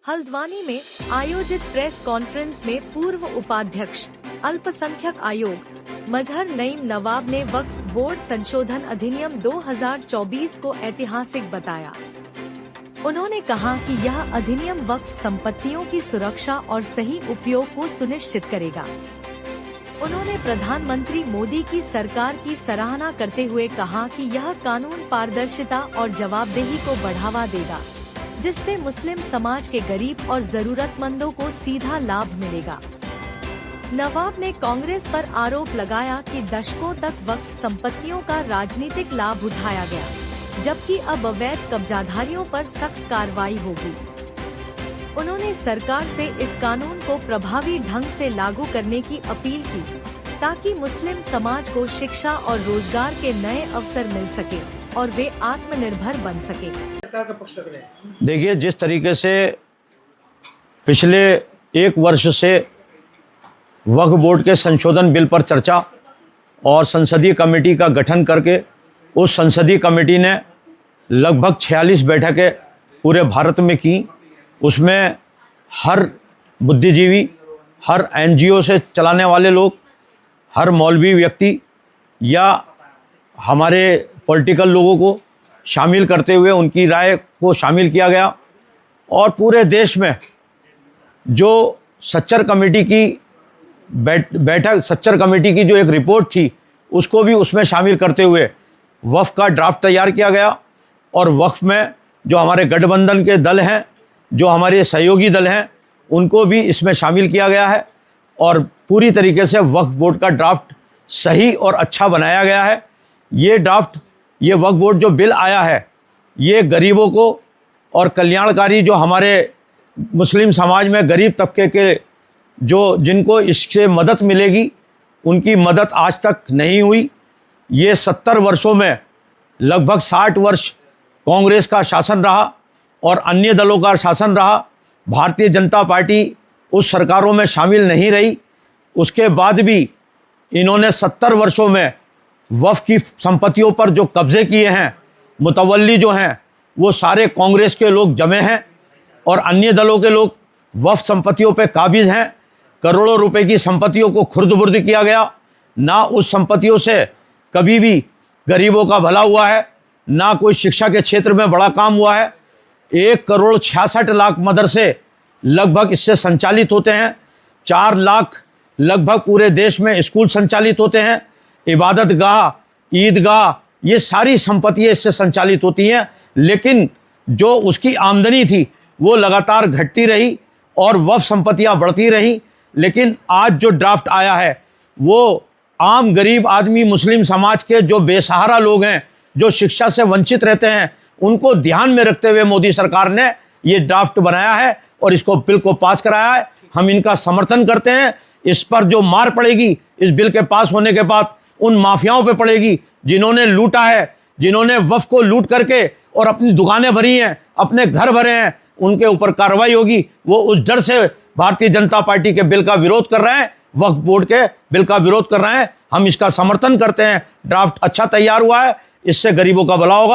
हल्द्वानी में आयोजित press conference में पूर्व उपाध्यक्ष अल्पसंख्यक आयोग मजहर नईम नवाब ने वक्फ बोर्ड संशोधन अधिनियम 2024 को ऐतिहासिक बताया। उन्होंने कहा कि यह अधिनियम वक्फ संपत्तियों की सुरक्षा और सही उपयोग को सुनिश्चित करेगा। उन्होंने प्रधानमंत्री मोदी की सरकार की सराहना करते हुए कहा कि यह कानून पारदर्शिता और जवाबदेही को बढ़ावा देगा, जिससे मुस्लिम समाज के गरीब और जरूरतमंदों को सीधा लाभ मिलेगा। नवाब ने कांग्रेस पर आरोप लगाया कि दशकों तक वक्फ संपत्तियों का राजनीतिक लाभ उठाया गया, जबकि अब अवैध कब्जाधारियों पर सख्त कार्रवाई होगी। उन्होंने सरकार से इस कानून को प्रभावी ढंग से लागू करने की अपील की, ताकि मुस्लिम समाज को शिक्षा और रोजगार के नए अवसर मिल सके और वे आत्मनिर्भर बन सके। देखिए, जिस तरीके से पिछले एक वर्ष से वक्फ बोर्ड के संशोधन बिल पर चर्चा और संसदीय कमेटी का गठन करके उस संसदीय कमेटी ने लगभग 46 बैठकें पूरे भारत में की। उसमें हर बुद्धिजीवी, हर एनजीओ से चलाने वाले लोग, हर मौलवी व्यक्ति या हमारे पॉलिटिकल लोगों को शामिल करते हुए उनकी राय को शामिल किया गया। और पूरे देश में जो सच्चर कमेटी की बैठक सच्चर कमेटी की जो एक रिपोर्ट थी, उसको भी उसमें शामिल करते हुए वक्फ का ड्राफ्ट तैयार किया गया। और वक्फ में जो हमारे गठबंधन के दल हैं, जो हमारे सहयोगी दल हैं, उनको भी इसमें शामिल किया गया है। और पूरी तरीके से वक्फ बोर्ड का ड्राफ्ट सही और अच्छा बनाया गया है। ये वक्फ बोर्ड जो बिल आया है, ये गरीबों को और कल्याणकारी जो हमारे मुस्लिम समाज में गरीब तबके के जिनको इससे मदद मिलेगी, उनकी मदद आज तक नहीं हुई। ये 70 वर्षों में लगभग 60 वर्ष कांग्रेस का शासन रहा और अन्य दलों का शासन रहा। भारतीय जनता पार्टी उस सरकारों में शामिल नहीं रही। उसके बाद भी इन्होंने 70 वर्षों में वक्फ की संपत्तियों पर जो कब्जे किए हैं, मुतवल्ली जो हैं वो सारे कांग्रेस के लोग जमे हैं और अन्य दलों के लोग वक्फ संपत्तियों पर काबिज हैं। करोड़ों रुपए की संपत्तियों को खुर्द-बुर्द किया गया। ना उस संपत्तियों से कभी भी गरीबों का भला हुआ है, ना कोई शिक्षा के क्षेत्र में बड़ा काम हुआ है। 1,66,00,000 मदरसे लगभग इससे संचालित होते हैं। 4 लाख लगभग पूरे देश में स्कूल संचालित होते हैं। इबादत गाह, ईदगाह, ये सारी संपत्तियाँ इससे संचालित होती हैं। लेकिन जो उसकी आमदनी थी वो लगातार घटती रही और वक्फ संपत्तियाँ बढ़ती रहीं। लेकिन आज जो ड्राफ्ट आया है वो आम गरीब आदमी, मुस्लिम समाज के जो बेसहारा लोग हैं, जो शिक्षा से वंचित रहते हैं, उनको ध्यान में रखते हुए मोदी सरकार ने ये ड्राफ्ट बनाया है और इसको बिल को पास कराया है। हम इनका समर्थन करते हैं। इस पर जो मार पड़ेगी इस बिल के पास होने के बाद उन माफियाओं पे पड़ेगी जिन्होंने लूटा है, जिन्होंने वक्फ को लूट करके और अपनी दुकानें भरी हैं, अपने घर भरे हैं, उनके ऊपर कार्रवाई होगी। वो उस डर से भारतीय जनता पार्टी के बिल का विरोध कर रहे हैं, वक्फ बोर्ड के बिल का विरोध कर रहे हैं। हम इसका समर्थन करते हैं। ड्राफ्ट अच्छा तैयार हुआ है, इससे गरीबों का भला होगा।